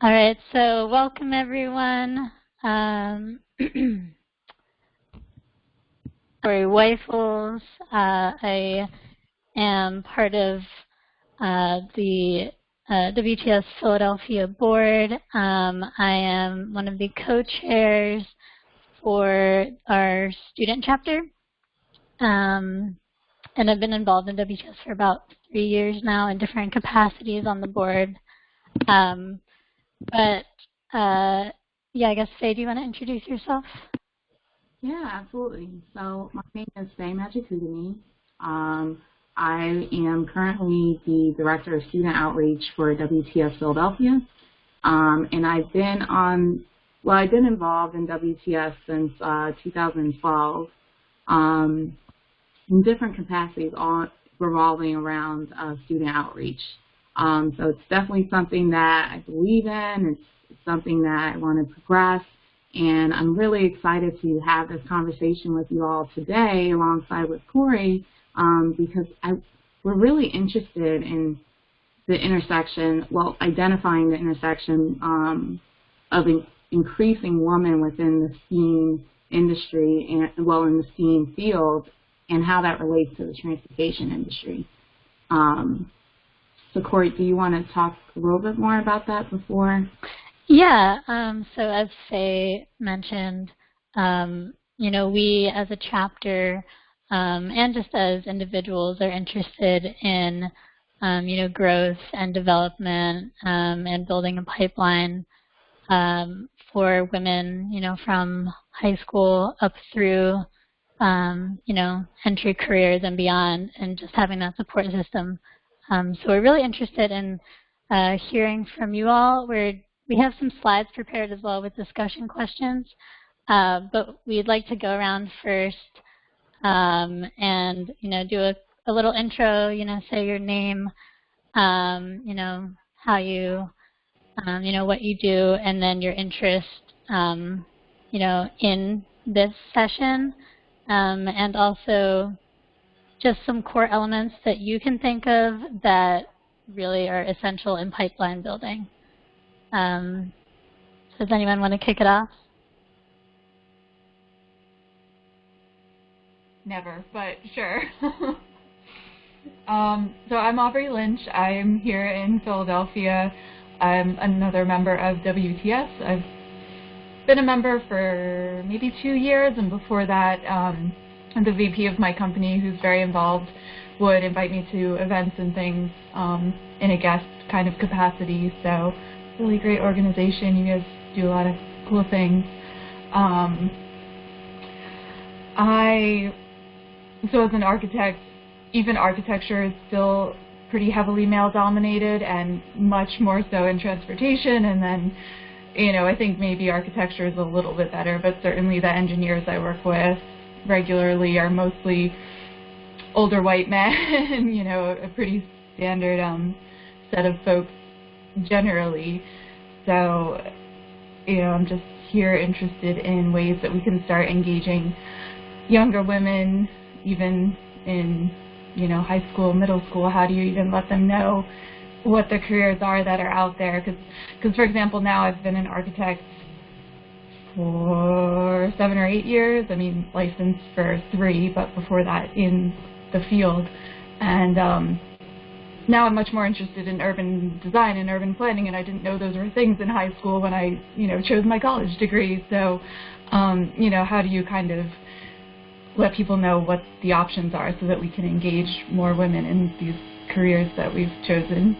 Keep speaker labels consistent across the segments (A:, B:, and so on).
A: All right, so welcome everyone. Cory Wyffels. I am part of the WTS Philadelphia board. I am one of the co-chairs for our student chapter. And I've been involved in WTS for about 3 years now in different capacities on the board. Yeah, I guess, Faye, do you want to introduce yourself?
B: Yeah, absolutely. So my name is Faye Magicudemy. I am currently the Director of Student Outreach for WTS Philadelphia. And I've been involved in WTS since 2012 in different capacities, all revolving around student outreach. So it's definitely something that I believe in. It's something that I want to progress. And I'm really excited to have this conversation with you all today alongside with Cory because we're really interested in the intersection, identifying the intersection of increasing women within the STEAM industry and, in the STEAM field, and how that relates to the transportation industry. So Cory, do you want to talk a little bit more about that before?
A: Yeah, so as Faye mentioned, we as a chapter and just as individuals are interested in, growth and development and building a pipeline for women, from high school up through, entry careers and beyond, and just having that support system. So we're really interested in hearing from you all. We have some slides prepared as well with discussion questions, but we'd like to go around first and, do a little intro, say your name, how you, what you do, and then your interest, in this session, and also just some core elements that you can think of that really are essential in pipeline building. So does anyone want to kick it off?
C: Never, but sure. So I'm Aubrey Lynch. I'm here in Philadelphia. I'm another member of WTS. I've been a member for maybe 2 years, and before that, the VP of my company, who's very involved, would invite me to events and things in a guest kind of capacity. So really great organization. You guys do a lot of cool things. So as an architect, even architecture is still pretty heavily male-dominated, and much more so in transportation. And then, I think maybe architecture is a little bit better, but certainly the engineers I work with regularly are mostly older white men, a pretty standard set of folks generally. So, I'm just here interested in ways that we can start engaging younger women, even in, high school, middle school. How do you even let them know what the careers are that are out there? Because for example, now I've been an architect for 7 or 8 years. I mean, licensed for 3, but before that in the field. And now I'm much more interested in urban design and urban planning, and I didn't know those were things in high school when I, chose my college degree. So, how do you kind of let people know what the options are so that we can engage more women in these careers that we've chosen?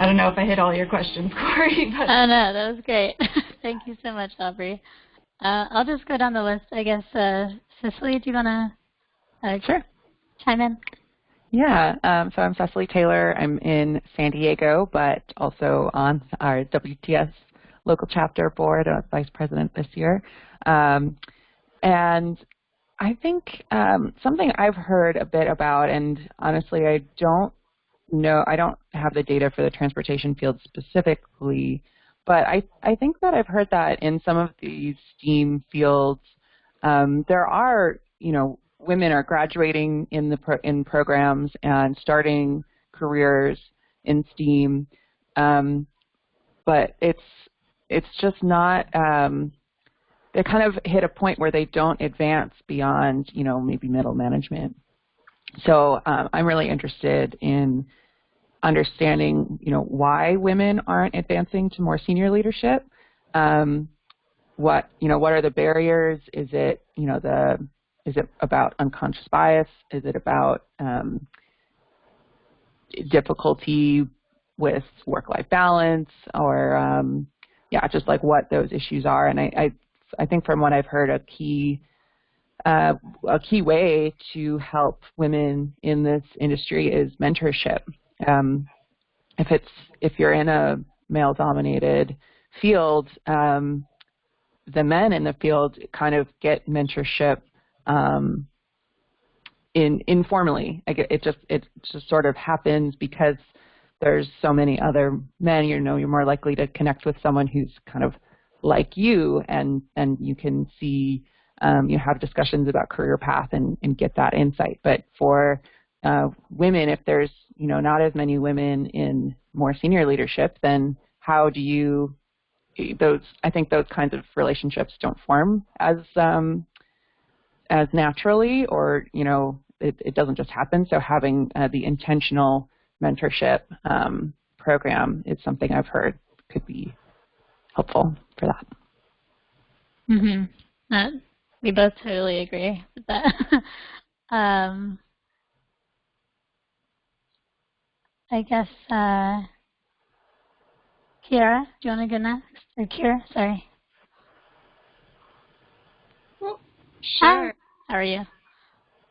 C: I don't know if I hit all your questions, Cory. But
A: Oh, no, that was great. Thank you so much, Aubrey. I'll just go down the list. I guess, Cicely, do you want to
D: Sure.
A: chime in?
D: Yeah, so I'm Cassie Taylor. I'm in San Diego, but also on our WTS local chapter board. I was vice president this year. And I think something I've heard a bit about, and honestly I don't have the data for the transportation field specifically, but I think that I've heard that in some of these STEAM fields, there are, women are graduating in programs and starting careers in STEAM, but it's just not. They kind of hit a point where they don't advance beyond, maybe middle management. So I'm really interested in understanding, why women aren't advancing to more senior leadership. What are the barriers? Is it, is it about unconscious bias? Is it about difficulty with work-life balance, or just like what those issues are? And I think from what I've heard, a key way to help women in this industry is mentorship. If you're in a male-dominated field, the men in the field kind of get mentorship informally. It just sort of happens because there's so many other men. You're more likely to connect with someone who's kind of like you, and you can see, you have discussions about career path and get that insight. But for women, if there's not as many women in more senior leadership, then how do you I think those kinds of relationships don't form as naturally, or it doesn't just happen. So having the intentional mentorship program is something I've heard could be helpful for that.
A: Mm-hmm. We both totally agree with that. I guess, Kiara, do you want to go next? Or Kira, sorry.
E: Well,
A: Hi.
E: sure.
A: How are you?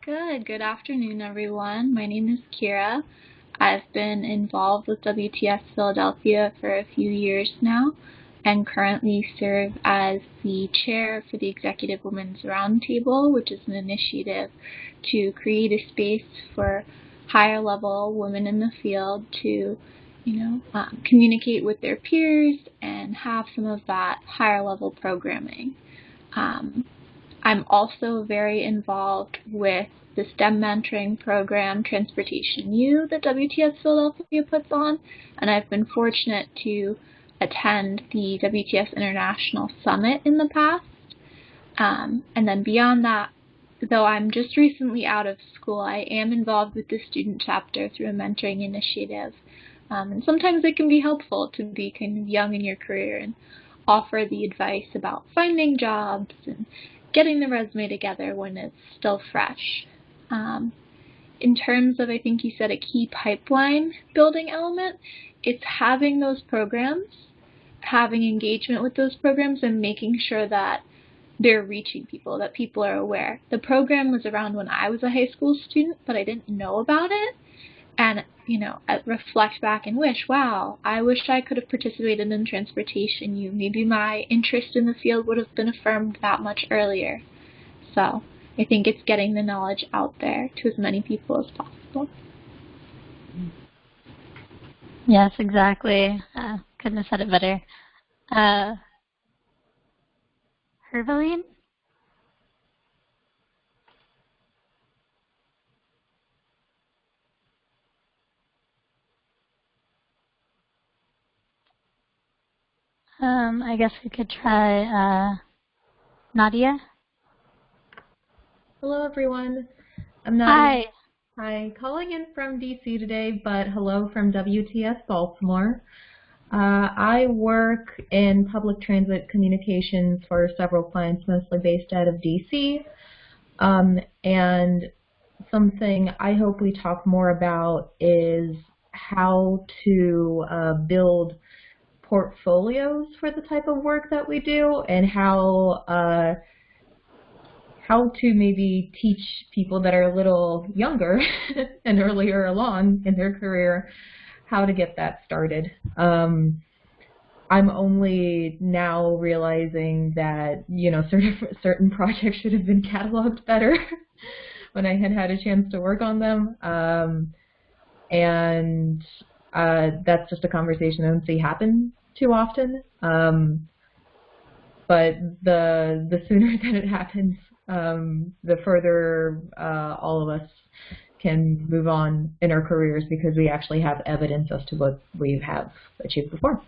E: Good afternoon, everyone. My name is Kira. I've been involved with WTS Philadelphia for a few years now, and currently serve as the chair for the Executive Women's Roundtable, which is an initiative to create a space for higher level women in the field to communicate with their peers and have some of that higher level programming. I'm also very involved with the STEM mentoring program, Transportation U, that WTS Philadelphia puts on, and I've been fortunate to attend the WTS International Summit in the past. And then beyond that, though I'm just recently out of school, I am involved with the student chapter through a mentoring initiative. And sometimes it can be helpful to be kind of young in your career and offer the advice about finding jobs and getting the resume together when it's still fresh. In terms of, I think you said, a key pipeline building element, it's having those programs, having engagement with those programs, and making sure that they're reaching people, that people are aware. The program was around when I was a high school student, but I didn't know about it. And, I reflect back and wish, wow, I wish I could have participated in Transportation U. Maybe my interest in the field would have been affirmed that much earlier. So I think it's getting the knowledge out there to as many people as possible.
A: Yes, exactly. Couldn't have said it better. Herveline? I guess we could try Nadia.
F: Hello, everyone. I'm Nadia.
A: Hi.
F: Hi, calling in from DC today, but hello from WTS Baltimore. I work in public transit communications for several clients, mostly based out of DC. And something I hope we talk more about is how to build portfolios for the type of work that we do, and how to maybe teach people that are a little younger and earlier along in their career how to get that started. I'm only now realizing that, certain projects should have been cataloged better when I had a chance to work on them. And that's just a conversation I don't see happen too often. But the sooner that it happens, the further all of us can move on in our careers because we actually have evidence as to what we have achieved before.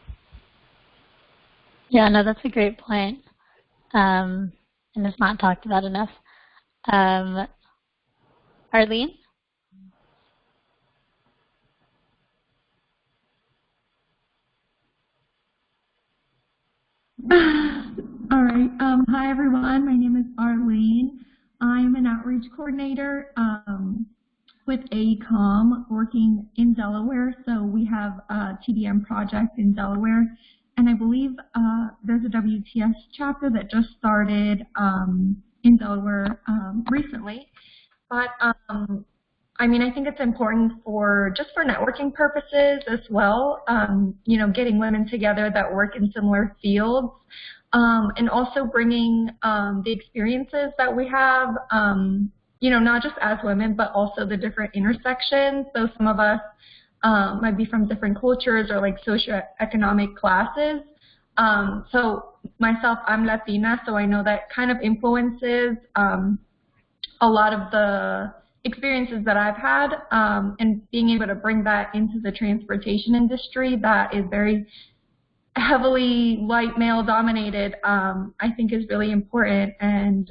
A: Yeah, no, that's a great point. And it's not talked about enough. Arlene?
G: All right. Hi, everyone. My name is Arlene. I'm an outreach coordinator with AECOM working in Delaware. So we have a TDM project in Delaware. And I believe there's a WTS chapter that just started in Delaware recently. But I mean, I think it's important for just for networking purposes as well, you know, getting women together that work in similar fields, and also bringing the experiences that we have, you know, not just as women, but also the different intersections. So some of us might be from different cultures or like socioeconomic classes. So myself, I'm Latina, so I know that kind of influences a lot of the experiences that I've had, and being able to bring that into the transportation industry that is very heavily white male dominated, I think is really important. And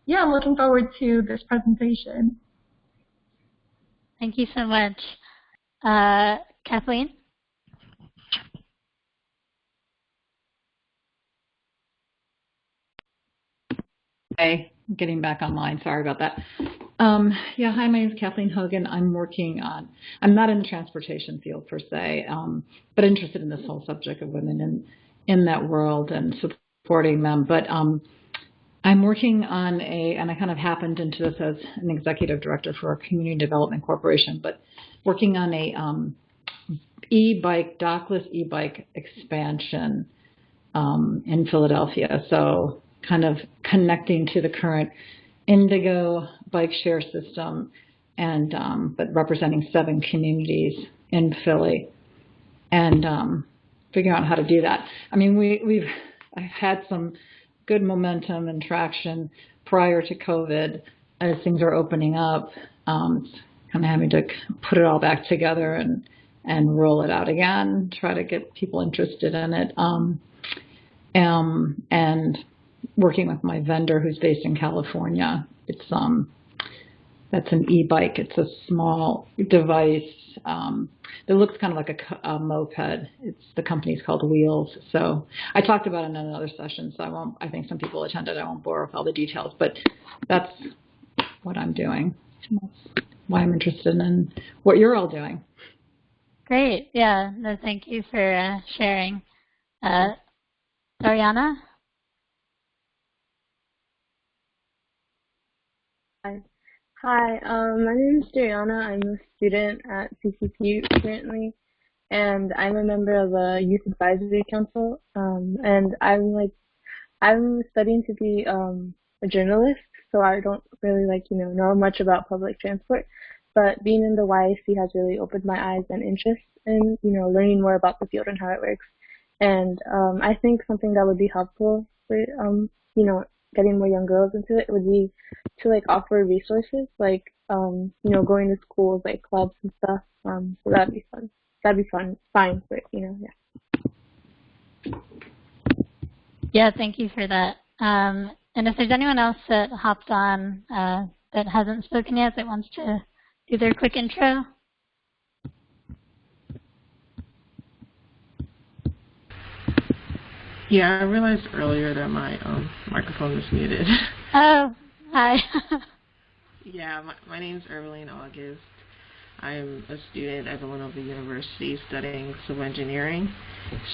G: yeah, I'm looking forward to this presentation.
A: Thank you so much. Kathleen?
H: Hey, getting back online. Sorry about that. Yeah, hi, my name is Kathleen Hogan. I'm not in the transportation field per se, but interested in this whole subject of women in that world and supporting them. But I'm working on and I kind of happened into this as an executive director for a community development corporation, but working on a dockless e-bike expansion in Philadelphia. So kind of connecting to the current Indigo bike share system, and but representing 7 communities in Philly, and figuring out how to do that. I mean, I've had some good momentum and traction prior to COVID. As things are opening up, it's kind of having to put it all back together and roll it out again, try to get people interested in it, and working with my vendor who's based in California. It's that's an e-bike. It's a small device that looks kind of like a moped. The company's called Wyffels. So I talked about it in another session, so I think some people attended. I won't bore with all the details, but that's what I'm doing. That's why I'm interested in what you're all doing.
A: Great. Yeah. No, thank you for sharing. Juliana?
I: Hi, my name is Juliana. I'm a student at CCP currently, and I'm a member of a youth advisory council. And I'm studying to be a journalist, so I don't really know much about public transport. But being in the YAC has really opened my eyes and interest in learning more about the field and how it works. And I think something that would be helpful for getting more young girls into it would be to offer resources going to schools like clubs and stuff. So that'd be fun. That'd be fine, but yeah.
A: Yeah, thank you for that. And if there's anyone else that hopped on that hasn't spoken yet that wants to do their quick intro.
J: Yeah, I realized earlier that my microphone was muted.
A: Oh, hi.
J: Yeah, my name's Evelyn August. I'm a student at Villanova University studying civil engineering.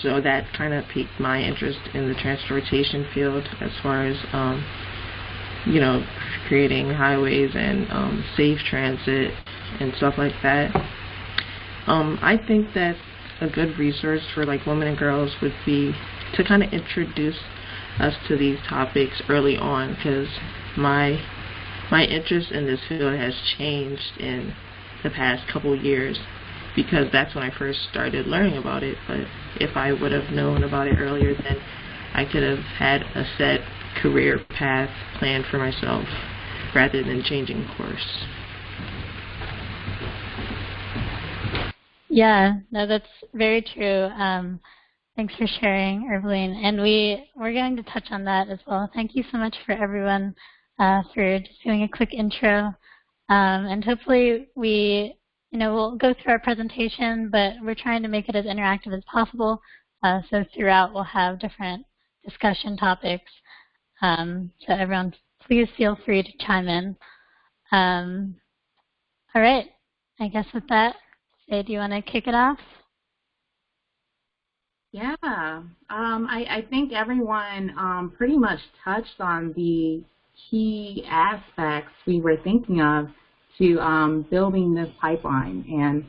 J: So that kind of piqued my interest in the transportation field as far as, creating highways and safe transit and stuff like that. I think that a good resource for women and girls would be to kind of introduce us to these topics early on, because my interest in this field has changed in the past couple years, because that's when I first started learning about it. But if I would have known about it earlier, then I could have had a set career path planned for myself rather than changing course.
A: Yeah, no, that's very true. Thanks for sharing, Evelyn. And we're going to touch on that as well. Thank you so much for everyone for just doing a quick intro. And hopefully we'll go through our presentation, but we're trying to make it as interactive as possible. So throughout we'll have different discussion topics. So everyone, please feel free to chime in. All right, I guess with that, Faye, do you want to kick it off?
B: Yeah, I think everyone pretty much touched on the key aspects we were thinking of to building this pipeline, and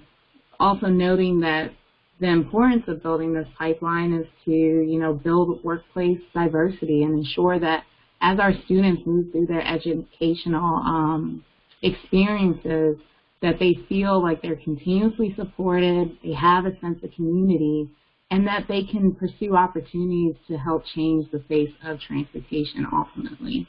B: also noting that the importance of building this pipeline is to, build workplace diversity and ensure that as our students move through their educational experiences, that they feel like they're continuously supported, they have a sense of community, and that they can pursue opportunities to help change the face of transportation ultimately.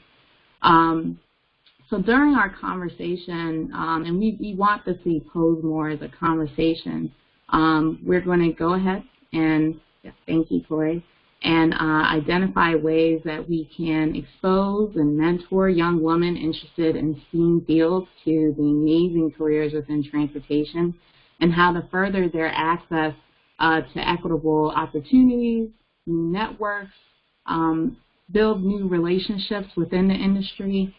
B: So during our conversation, and we want this to be posed more as a conversation, we're going to go ahead and, thank you, Cory, and identify ways that we can expose and mentor young women interested in STEAM fields to the amazing careers within transportation, and how to further their access to equitable opportunities, new networks, build new relationships within the industry,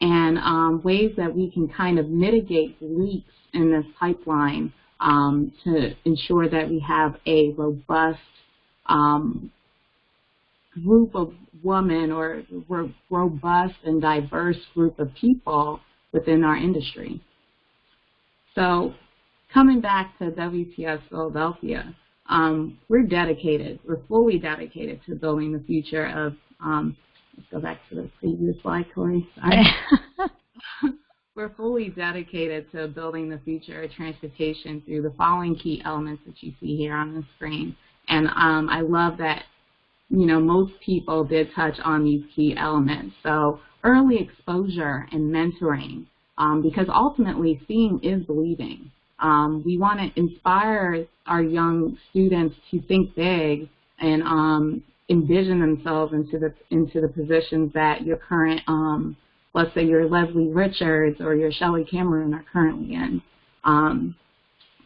B: and ways that we can kind of mitigate leaks in this pipeline to ensure that we have a robust group of women or robust and diverse group of people within our industry. So coming back to WTS Philadelphia, we're fully dedicated to building the future of, let's go back to the previous slide, Cory. We're fully dedicated to building the future of transportation through the following key elements that you see here on the screen. And I love that, most people did touch on these key elements. So early exposure and mentoring, because ultimately seeing is believing. We want to inspire our young students to think big and envision themselves into the positions that your current, let's say your Leslie Richards or your Shelley Cameron are currently in.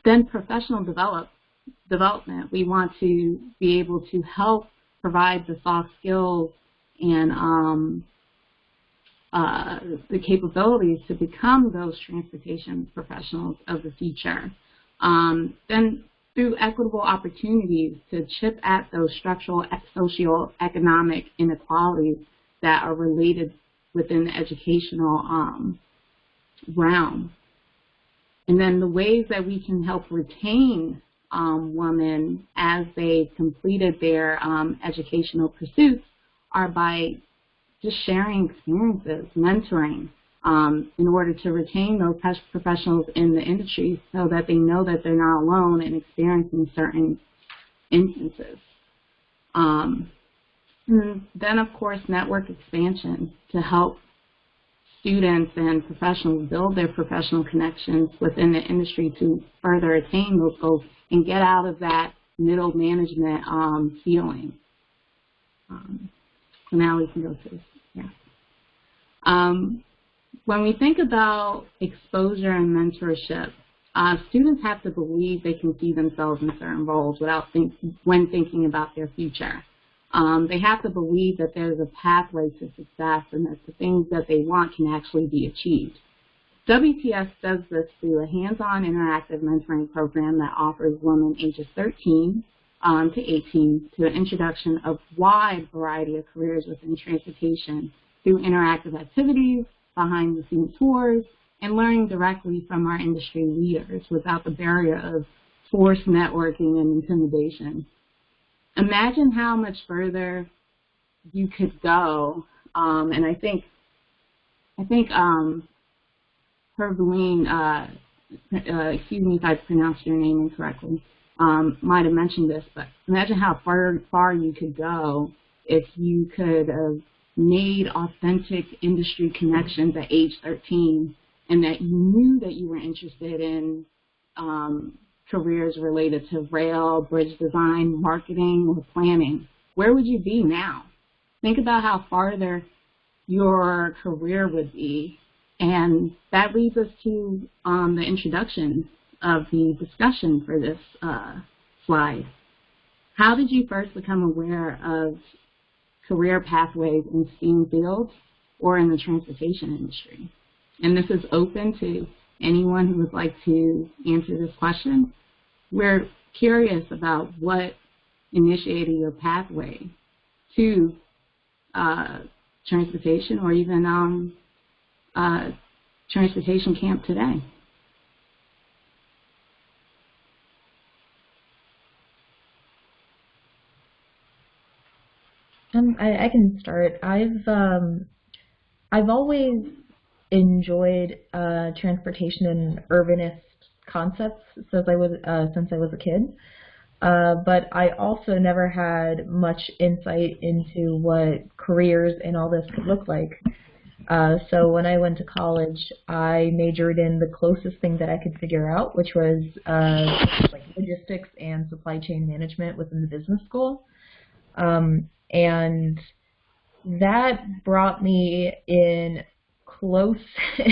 B: Then professional development. We want to be able to help provide the soft skills and the capabilities to become those transportation professionals of the future. Then through equitable opportunities to chip at those structural socioeconomic inequalities that are related within the educational realm. And then the ways that we can help retain women as they've completed their educational pursuits are by just sharing experiences, mentoring, in order to retain those professionals in the industry so that they know that they're not alone in experiencing certain instances. And then, of course, network expansion to help students and professionals build their professional connections within the industry to further attain those goals and get out of that middle management feeling. So now we can go to this. When we think about exposure and mentorship, students have to believe they can see themselves in certain roles when thinking about their future. They have to believe that there's a pathway to success and that the things that they want can actually be achieved. WTS does this through a hands-on interactive mentoring program that offers women ages 13 to 18 to an introduction of a wide variety of careers within transportation through interactive activities, behind-the-scenes tours, and learning directly from our industry leaders without the barrier of forced networking and intimidation. Imagine how much further you could go, and I think Herveline, excuse me if I pronounced your name incorrectly, might have mentioned this, but imagine how far you could go if you could have made authentic industry connections at age 13 and that you knew that you were interested in careers related to rail, bridge design, marketing, or planning, where would you be now? Think about how farther your career would be. And that leads us to the introduction of the discussion for this slide. How did you first become aware of career pathways in STEAM fields or in the transportation industry? And this is open to anyone who would like to answer this question. We're curious about what initiated your pathway to transportation, or even transportation camp today.
F: I can start. I've always enjoyed transportation and urbanist concepts since I was a kid. But I also never had much insight into what careers and all this could look like. So when I went to college, I majored in the closest thing that I could figure out, which was like logistics and supply chain management within the business school. And that brought me in close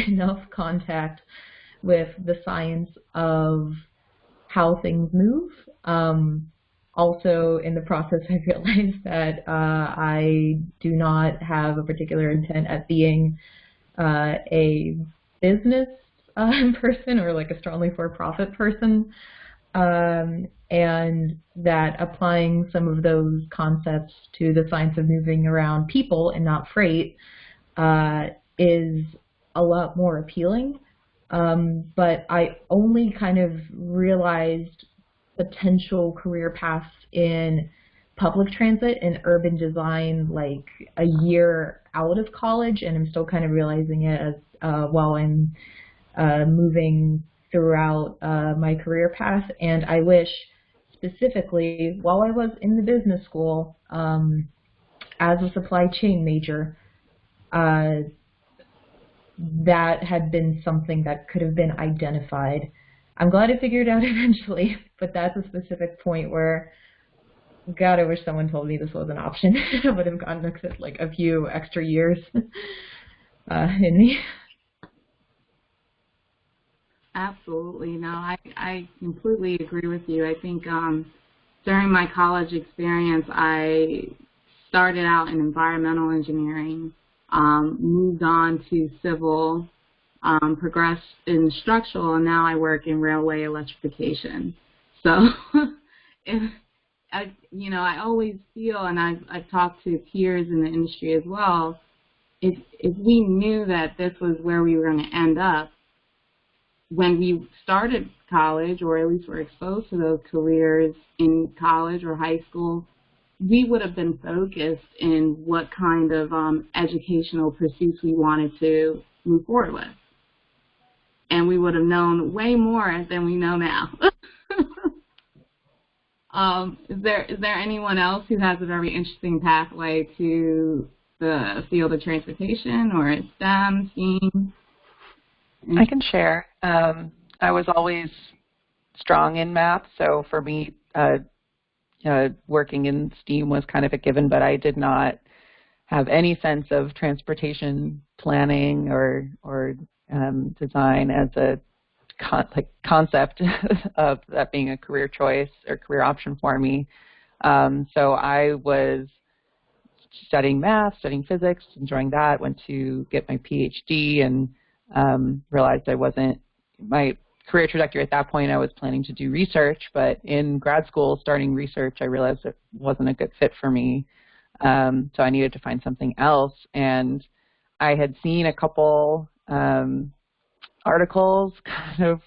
F: enough contact with the science of how things move. Also, in the process, I realized that I do not have a particular intent at being a business person or like a strongly for-profit person, and that applying some of those concepts to the science of moving around people and not freight is a lot more appealing. But I only kind of realized potential career paths in public transit and urban design like a year out of college, and I'm still kind of realizing it as while I'm moving throughout my career path. And I wish specifically while I was in the business school as a supply chain major, that had been something that could have been identified. I'm glad I figured it out eventually, but that's a specific point where, God, I wish someone told me this was an option. I would have gotten like a few extra years in me.
B: Absolutely. No, I completely agree with you. I think during my college experience, I started out in environmental engineering, moved on to civil, progressed in structural, and now I work in railway electrification. So, I always feel, and I've talked to peers in the industry as well, if we knew that this was where we were going to end up when we started college, or at least were exposed to those careers in college or high school, we would have been focused in what kind of educational pursuits we wanted to move forward with. And we would have known way more than we know now. Is there anyone else who has a very interesting pathway to the field of transportation or STEM, STEAM?
D: I can share. I was always strong in math, so for me, working in STEAM was kind of a given, but I did not have any sense of transportation planning or design as a concept of that being a career choice or career option for me. So I was studying math, studying physics, enjoying that, went to get my PhD, and realized I wasn't, my career trajectory at that point, I was planning to do research, but in grad school, starting research, I realized it wasn't a good fit for me. So I needed to find something else, and I had seen a couple articles kind of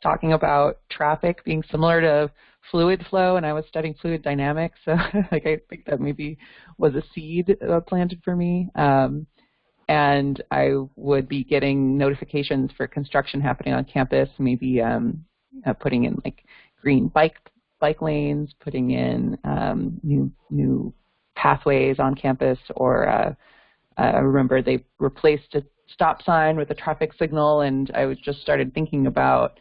D: talking about traffic being similar to fluid flow, and I was studying fluid dynamics, so like I think that maybe was a seed planted for me. And I would be getting notifications for construction happening on campus, maybe putting in like green bike lanes, putting in new pathways on campus, or I remember they replaced a stop sign with a traffic signal, and I was just started thinking about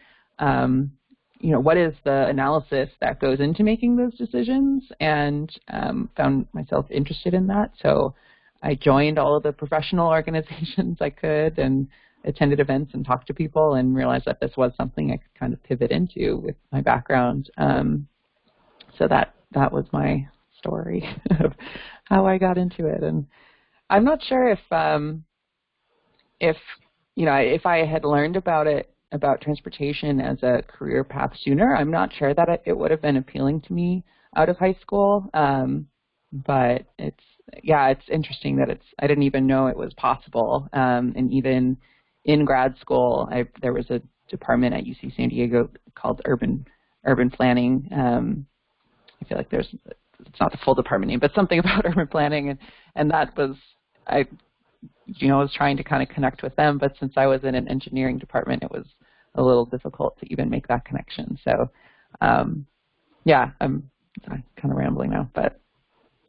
D: what is the analysis that goes into making those decisions, and found myself interested in that. So I joined all of the professional organizations I could and attended events and talked to people and realized that this was something I could kind of pivot into with my background. So that was my story of how I got into it. And I'm not sure if I had learned about transportation as a career path sooner, I'm not sure that it would have been appealing to me out of high school. But it's interesting that I didn't even know it was possible. And even in grad school, there was a department at UC San Diego called urban planning. I feel like it's not the full department name, but something about urban planning, and that was I was trying to kind of connect with them, but since I was in an engineering department, it was a little difficult to even make that connection. So, I'm kind of rambling now, but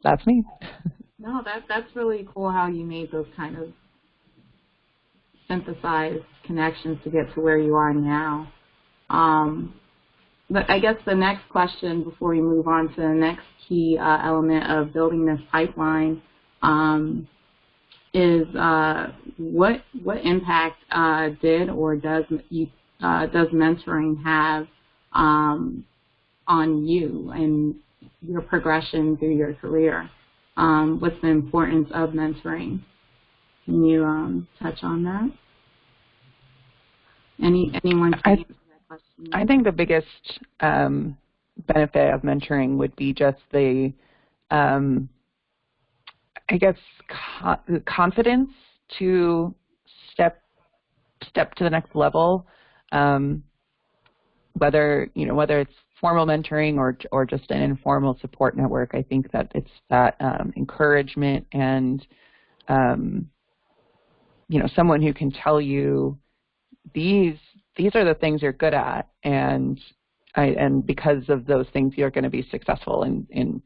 D: that's me.
B: No, that's really cool how you made those kind of synthesized connections to get to where you are now. But I guess the next question before we move on to the next key element of building this pipeline is what impact did or does mentoring have on you and your progression through your career? What's the importance of mentoring? Can you touch on that? Anyone can answer that question?
D: I think the biggest benefit of mentoring would be just the confidence to step to the next level, whether it's formal mentoring or just an informal support network. I think that it's that encouragement and someone who can tell you these are the things you're good at, and because of those things you're going to be successful in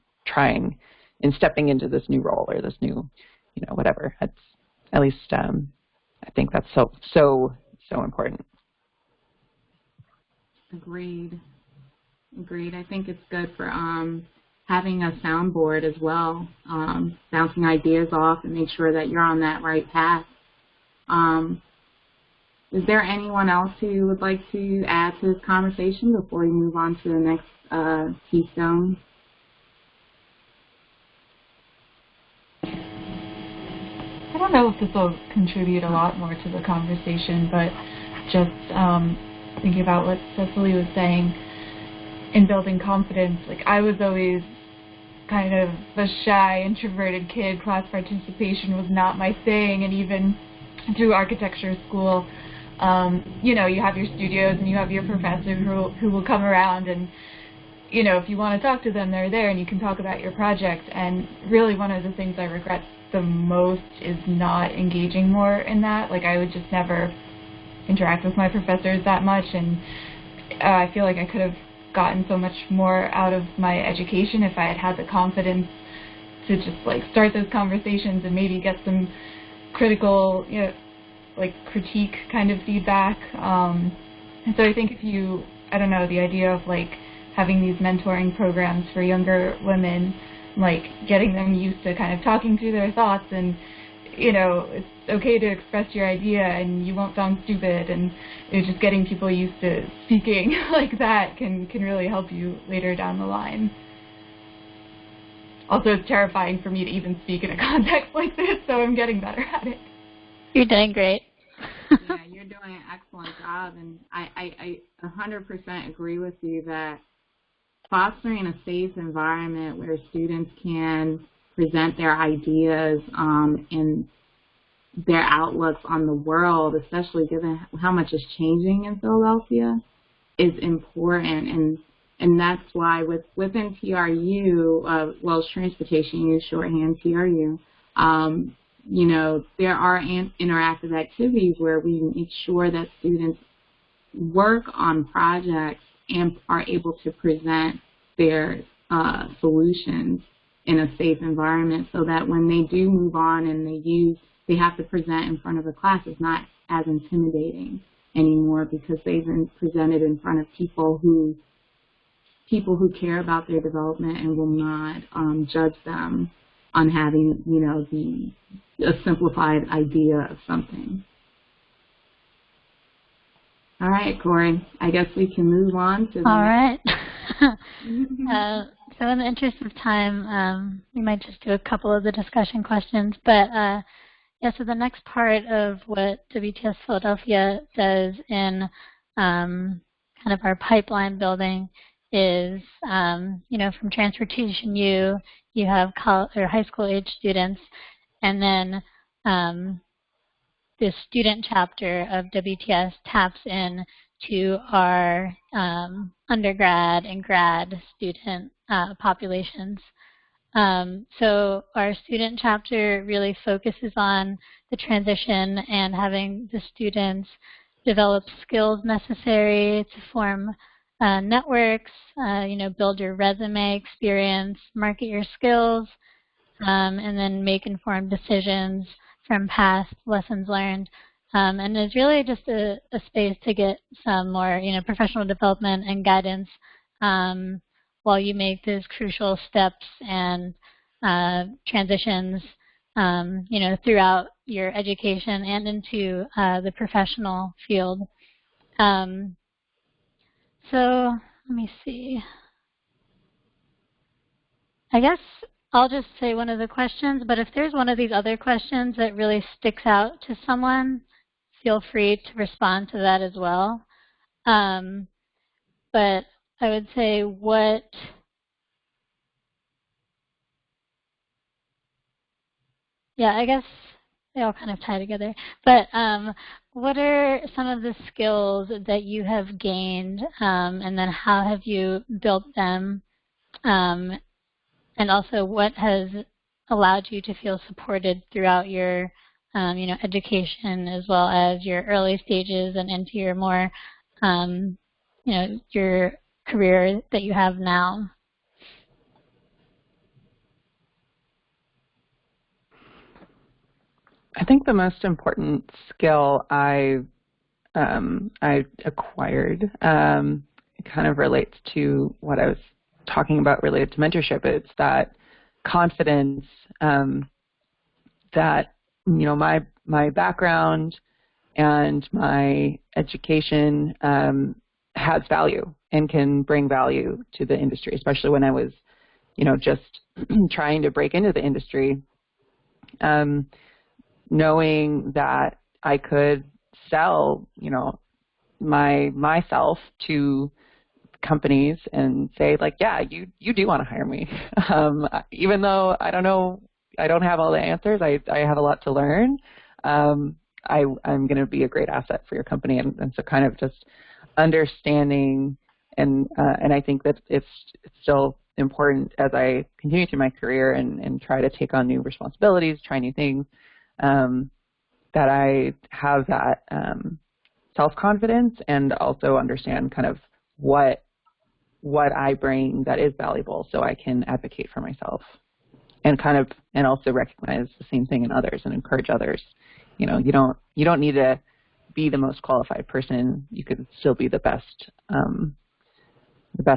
D: stepping into this new role or this new whatever. That's at least I think that's so important.
B: Agreed. I think it's good for having a soundboard as well, bouncing ideas off and make sure that you're on that right path. Is there anyone else who would like to add to this conversation before we move on to the next keystone?
C: I don't know if this will contribute a lot more to the conversation, but just thinking about what Cecily was saying in building confidence. Like, I was always kind of a shy, introverted kid. Class participation was not my thing, and even through architecture school, you have your studios and you have your professor who will come around, and if you want to talk to them, they're there and you can talk about your project. And really one of the things I regret the most is not engaging more in that. Like, I would just never interact with my professors that much, and I feel like I could have gotten so much more out of my education if I had had the confidence to just start those conversations and maybe get some critical, critique kind of feedback. And so I think if the idea of having these mentoring programs for younger women, getting them used to kind of talking through their thoughts, and it's okay to express your idea and you won't sound stupid, and just getting people used to speaking like that can really help you later down the line. Also, it's terrifying for me to even speak in a context like this, so I'm getting better at it.
A: You're doing great.
B: Yeah, you're doing an excellent job, and I 100% agree with you that fostering a safe environment where students can present their ideas and their outlooks on the world, especially given how much is changing in Philadelphia, is important. And that's why within TRU, Transportation U, shorthand TRU, there are interactive activities where we make sure that students work on projects and are able to present their solutions in a safe environment, so that when they do move on and they have to present in front of a class, it's not as intimidating. anymore because they've been presented in front of people who care about their development and will not judge them on having, you know, a simplified idea of something. All right, Cory, I guess we can move on to the
A: All right. So in the interest of time, we might just do a couple of the discussion questions. But yeah, so the next part of what WTS Philadelphia does in kind of our pipeline building is, you know, from Transportation U, you have high school age students, and then the student chapter of WTS taps in to our undergrad and grad student populations. So our student chapter really focuses on the transition and having the students develop skills necessary to form networks, you know, build your resume experience, market your skills, and then make informed decisions from past lessons learned. And it's really just a space to get some more, you know, professional development and guidance while you make those crucial steps and transitions, you know, throughout your education and into the professional field. So let me see. I guess I'll just say one of the questions, but if there's one of these other questions that really sticks out to someone, feel free to respond to that as well. But I would say yeah, I guess they all kind of tie together. But what are some of the skills that you have gained, and then how have you built them? And also, what has allowed you to feel supported throughout your, you know, education as well as your early stages and into your more, you know, your career that you have now?
D: I think the most important skill I acquired kind of relates to what I was talking about related to mentorship. It's that confidence that, you know, my background and my education has value and can bring value to the industry, especially when I was, you know, just trying to break into the industry. Knowing that I could sell, you know, myself to companies and say, like, yeah, you do want to hire me. Even though I don't have all the answers, I have a lot to learn. I'm going to be a great asset for your company. And so kind of just understanding, and I think that it's still important as I continue through my career and try to take on new responsibilities, try new things, that I have that self-confidence and also understand kind of what I bring that is valuable, so I can advocate for myself and also recognize the same thing in others and encourage others. You know, you don't need to be the most qualified person. You could still be the best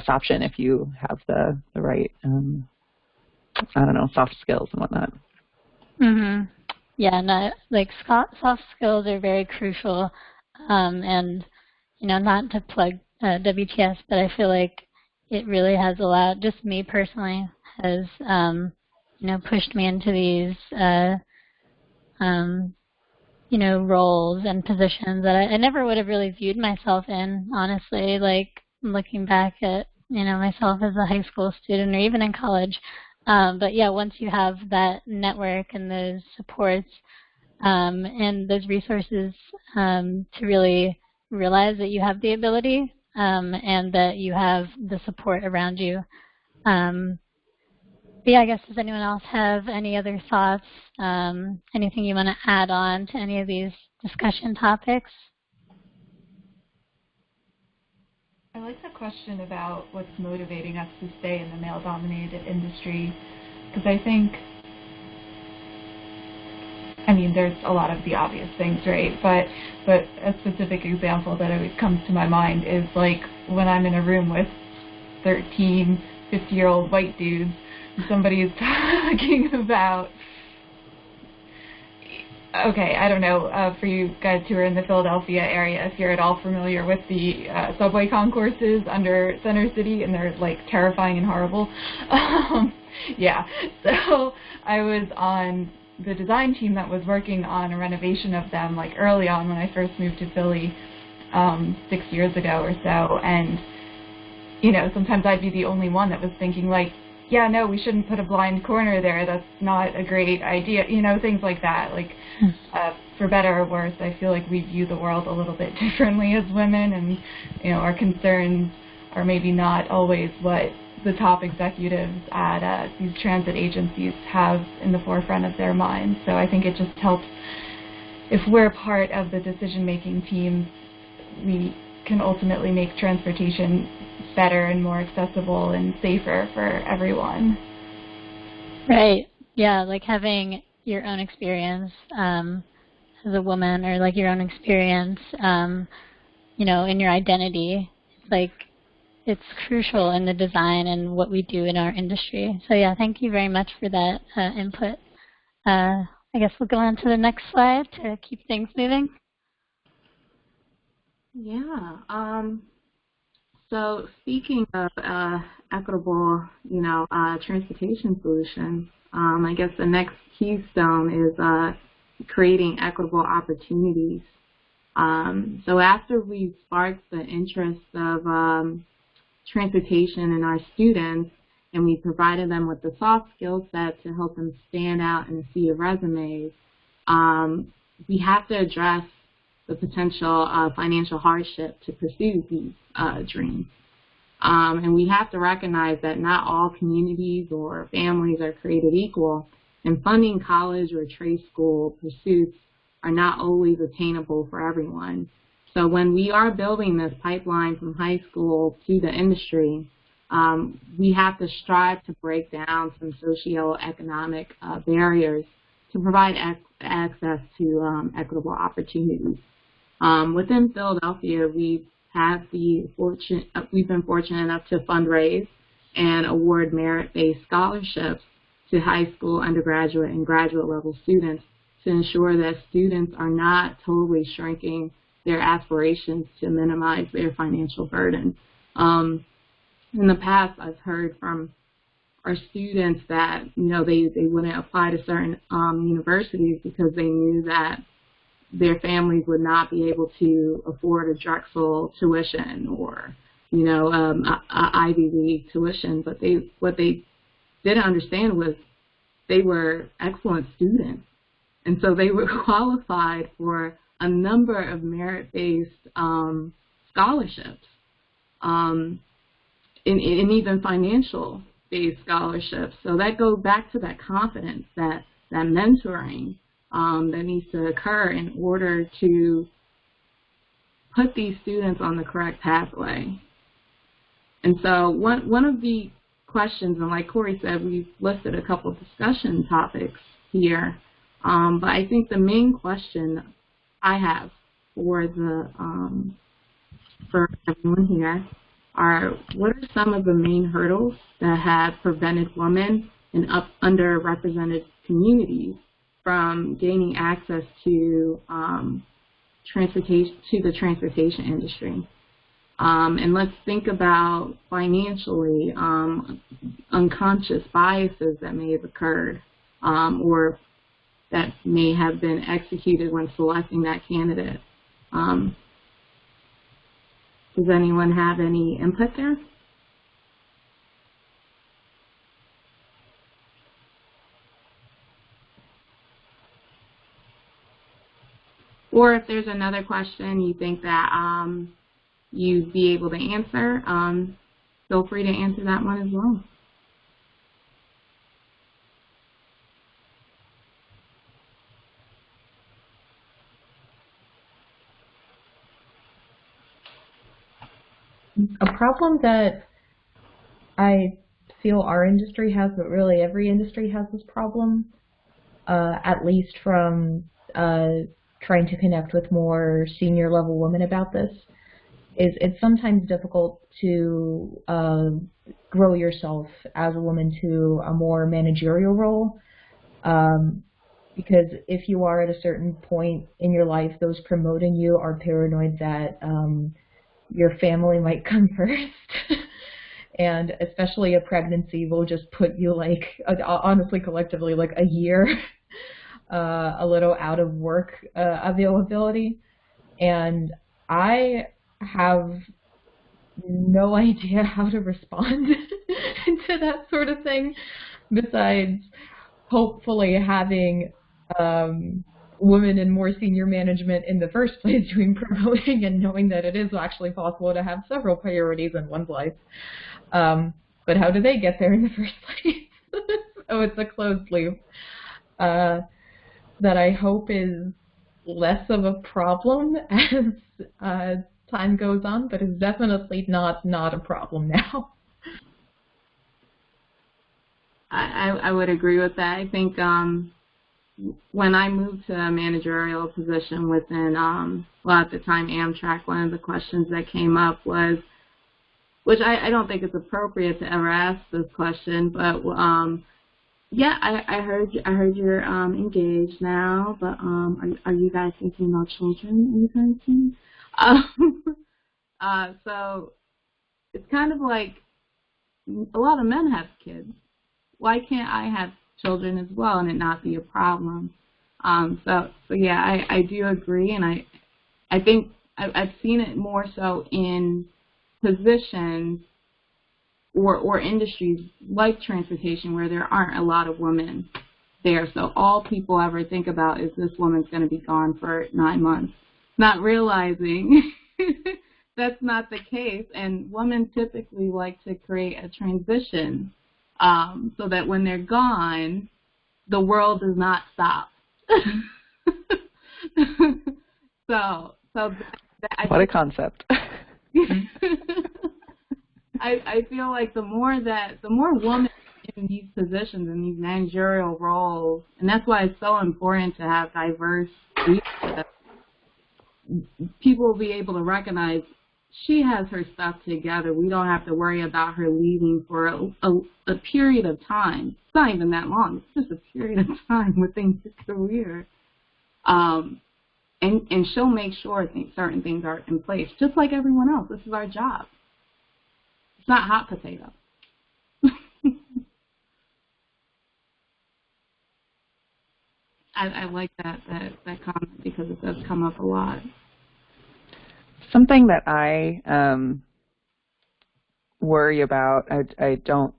D: option if you have the right I don't know, soft skills and whatnot.
A: Mm-hmm. Yeah, no, like soft skills are very crucial, and, you know, not to plug WTS, but I feel like it really has allowed, just me personally, has, you know, pushed me into these, you know, roles and positions that I never would have really viewed myself in, honestly, like looking back at, you know, myself as a high school student or even in college. But yeah, once you have that network and those supports and those resources to really realize that you have the ability and that you have the support around you. But yeah, I guess, does anyone else have any other thoughts, anything you want to add on to any of these discussion topics?
C: I like the question about what's motivating us to stay in the male-dominated industry, because I think I mean, there's a lot of the obvious things, right? But a specific example that always comes to my mind is like when I'm in a room with 13, 50-year-old white dudes, and somebody is talking about, okay, I don't know, for you guys who are in the Philadelphia area, if you're at all familiar with the subway concourses under Center City, and they're like terrifying and horrible. Yeah, so I was on the design team that was working on a renovation of them like early on when I first moved to Philly 6 years ago or so, and you know, sometimes I'd be the only one that was thinking like, yeah, no, we shouldn't put a blind corner there, that's not a great idea, you know, things like that. Like, for better or worse, I feel like we view the world a little bit differently as women, and, you know, our concerns are maybe not always what the top executives at these transit agencies have in the forefront of their minds. So I think it just helps if we're part of the decision-making team, we can ultimately make transportation better and more accessible and safer for everyone.
A: Right. Yeah, like having your own experience as a woman, or like your own experience, you know, in your identity, like it's crucial in the design and what we do in our industry. So yeah, thank you very much for that input. I guess we'll go on to the next slide to keep things moving.
B: Yeah. So speaking of equitable, you know, transportation solutions, I guess the next keystone is creating equitable opportunities. So after we sparked the interest of transportation in our students, and we provided them with the soft skill set to help them stand out in a sea of resumes, we have to address the potential financial hardship to pursue these dreams. And we have to recognize that not all communities or families are created equal, and funding college or trade school pursuits are not always attainable for everyone. So when we are building this pipeline from high school to the industry, we have to strive to break down some socioeconomic barriers to provide access to equitable opportunities. Within Philadelphia, we've been fortunate enough to fundraise and award merit-based scholarships to high school, undergraduate, and graduate level students to ensure that students are not totally shrinking their aspirations to minimize their financial burden. In the past, I've heard from our students that, you know, they wouldn't apply to certain universities because they knew that their families would not be able to afford a Drexel tuition or, you know, Ivy League tuition. But what they didn't understand was they were excellent students, and so they were qualified for a number of merit-based scholarships, and even financial-based scholarships. So that goes back to that confidence, that mentoring that needs to occur in order to put these students on the correct pathway. And so one of the questions, and like Cory said, we've listed a couple of discussion topics here, but I think the main question I have for for everyone here are, what are some of the main hurdles that have prevented women in underrepresented communities from gaining access to the transportation industry? And let's think about financially unconscious biases that may have occurred or that may have been executed when selecting that candidate. Does anyone have any input there? Or if there's another question you think that you'd be able to answer, feel free to answer that one as well.
F: A problem that I feel our industry has, but really every industry has this problem, at least from trying to connect with more senior level women about this, is it's sometimes difficult to grow yourself as a woman to a more managerial role. Because if you are at a certain point in your life, those promoting you are paranoid that your family might come first. And especially a pregnancy will just put you, like, honestly, collectively, like a year a little out of work availability. And I have no idea how to respond to that sort of thing, besides hopefully having women in more senior management in the first place doing promoting and knowing that it is actually possible to have several priorities in one's life. But how do they get there in the first place? So it's a closed loop that I hope is less of a problem as time goes on, but is definitely not a problem now.
B: I would agree with that. I think when I moved to a managerial position within, well, at the time Amtrak, one of the questions that came up was, which I don't think it's appropriate to ever ask this question, but yeah, I heard you're engaged now, but are you guys thinking about children anytime soon? So it's kind of like a lot of men have kids. Why can't I have children as well and it not be a problem? So yeah, I do agree, and I think I've seen it more so in positions or industries like transportation where there aren't a lot of women there. So all people ever think about is this woman's going to be gone for 9 months, not realizing that's not the case. And women typically like to create a transition so that when they're gone, the world does not stop.
D: What a concept.
B: I feel like the more women in these positions, in these managerial roles, and that's why it's so important to have diverse leadership, people will be able to recognize she has her stuff together. We don't have to worry about her leaving for a period of time. It's not even that long. It's just a period of time within your career. And she'll make sure certain things are in place, just like everyone else. This is our job. It's not hot potato. I like that comment because it does come up a lot.
D: Something that I worry about, I don't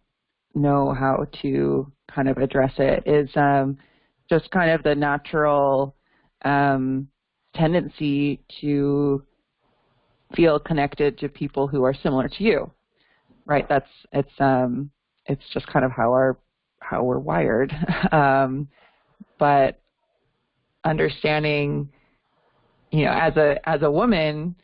D: know how to kind of address it, is just kind of the natural tendency to feel connected to people who are similar to you, right? It's just kind of how we're wired. But understanding, you know, as a woman,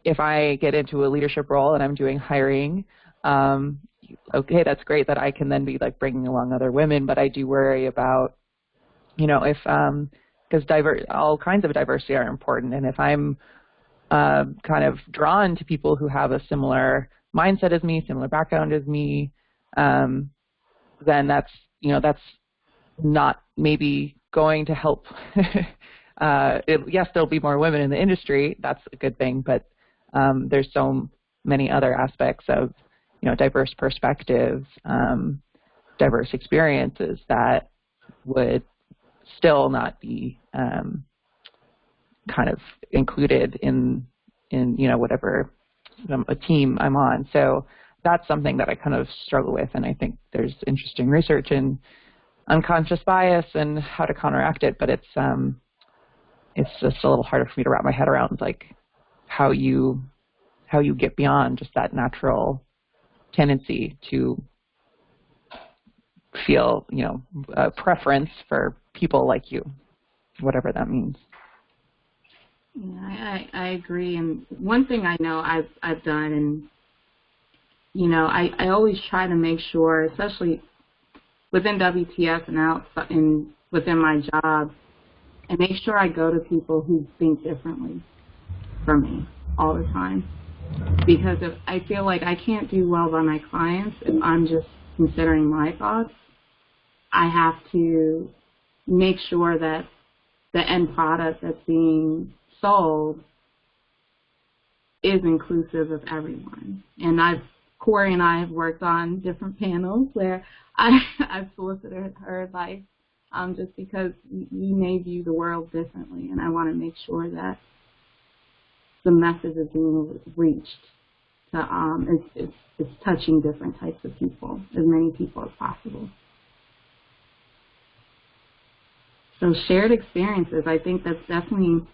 D: if I get into a leadership role and I'm doing hiring, okay, that's great that I can then be like bringing along other women, but I do worry about, you know, if because all kinds of diversity are important, and if I'm kind of drawn to people who have a similar mindset as me, similar background as me, then that's not maybe going to help. Yes, there'll be more women in the industry. That's a good thing, but there's so many other aspects of, you know, diverse perspectives, diverse experiences that would still not be kind of included in you know, whatever a team I'm on. So that's something that I kind of struggle with, and I think there's interesting research in unconscious bias and how to counteract it, but it's just a little harder for me to wrap my head around, like how you get beyond just that natural tendency to feel, you know, a preference for people like you, whatever that means.
B: Yeah, I agree. And one thing I know I've done, and you know, I always try to make sure, especially within WTS and out in within my job and make sure I go to people who think differently from me all the time. Because if I feel like I can't do well by my clients if I'm just considering my thoughts, I have to make sure that the end product that's being sold is inclusive of everyone. And Cory and I have worked on different panels where I've solicited her advice just because we may view the world differently, and I want to make sure that the message is being reached. It's touching different types of people, as many people as possible. So shared experiences, I think that's definitely...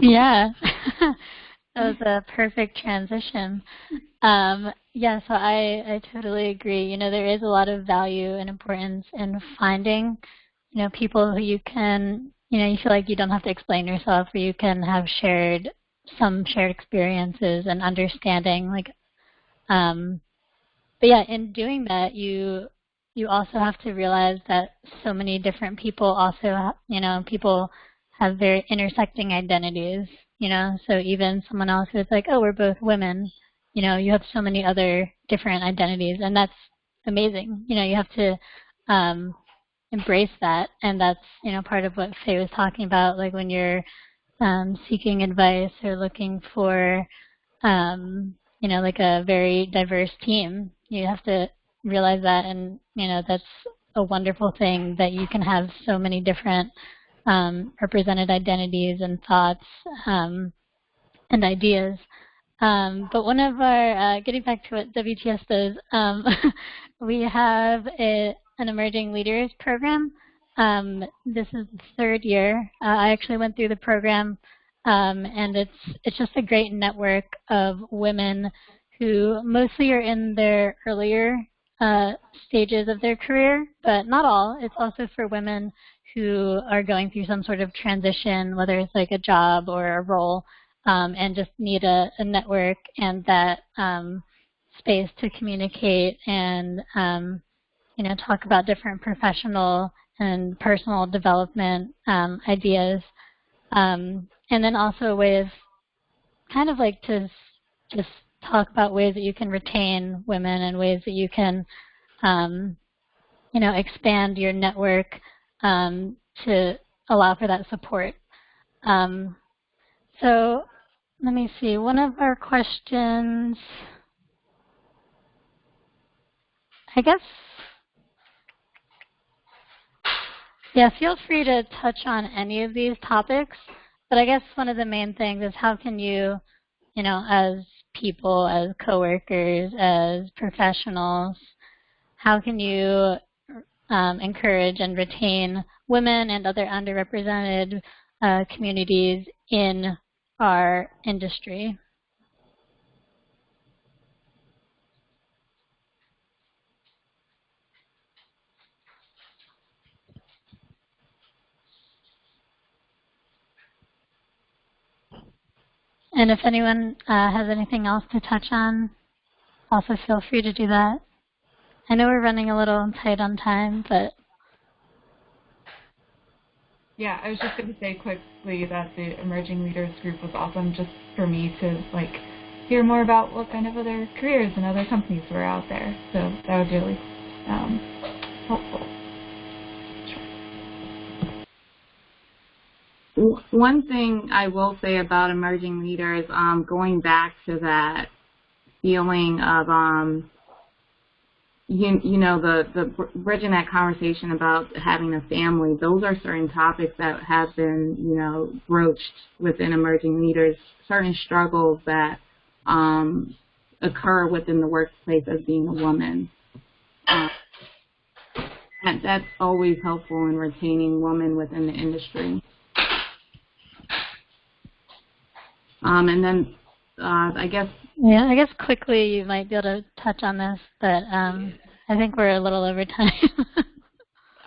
A: Yeah, that was a perfect transition. Yeah, so I totally agree. You know, there is a lot of value and importance in finding, you know, people who you can, you know, you feel like you don't have to explain yourself, or you can have some shared experiences and understanding. Like, but yeah, in doing that, you also have to realize that so many different people also, you know, people have very intersecting identities, you know, so even someone else who's like, oh, we're both women, you know, you have so many other different identities, and that's amazing. You know, you have to embrace that, and that's, you know, part of what Faye was talking about, like when you're seeking advice or looking for, you know, like a very diverse team, you have to realize that, and, you know, that's a wonderful thing that you can have so many different represented identities and thoughts and ideas. But one of our, getting back to what WTS does, we have an Emerging Leaders program. This is the third year. I actually went through the program, and it's just a great network of women who mostly are in their earlier stages of their career, but not all. It's also for women who are going through some sort of transition, whether it's like a job or a role, and just need a network and that space to communicate and, you know, talk about different professional and personal development ideas. And then also a way of kind of like to just talk about ways that you can retain women and ways that you can, you know, expand your network to allow for that support. So let me see, one of our questions, I guess, yeah, feel free to touch on any of these topics, but I guess one of the main things is how can you, you know, as people, as coworkers, as professionals, how can you encourage and retain women and other underrepresented communities in our industry? And if anyone has anything else to touch on, also feel free to do that. I know we're running a little tight on time, but...
C: Yeah, I was just going to say quickly that the Emerging Leaders group was awesome just for me to, like, hear more about what kind of other careers and other companies were out there. So that was really helpful.
B: One thing I will say about emerging leaders, going back to that feeling of, you know, the bridging that conversation about having a family, those are certain topics that have been, you know, broached within emerging leaders, certain struggles that occur within the workplace as being a woman. And that's always helpful in retaining women within the industry. And then I guess...
A: Yeah, I guess quickly you might be able to touch on this, but I think we're a little over time.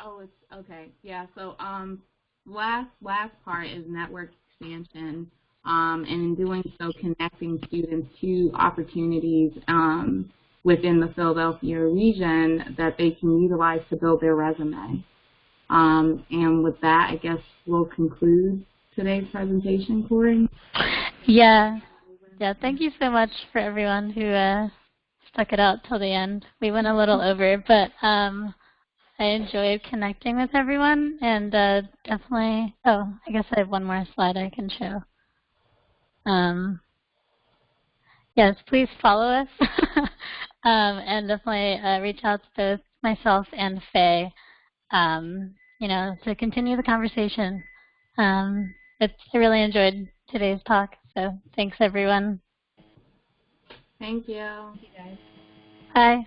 B: Oh, it's okay. Yeah, so last part is network expansion, and in doing so, connecting students to opportunities within the Philadelphia region that they can utilize to build their resume. And with that, I guess we'll conclude today's presentation, Cory.
A: Yeah. Thank you so much for everyone who stuck it out till the end. We went a little over, but I enjoyed connecting with everyone, and definitely, oh, I guess I have one more slide I can show. Yes, please follow us, and definitely reach out to both myself and Faye, you know, to continue the conversation. I really enjoyed today's talk, so thanks everyone.
B: Thank you.
A: Bye.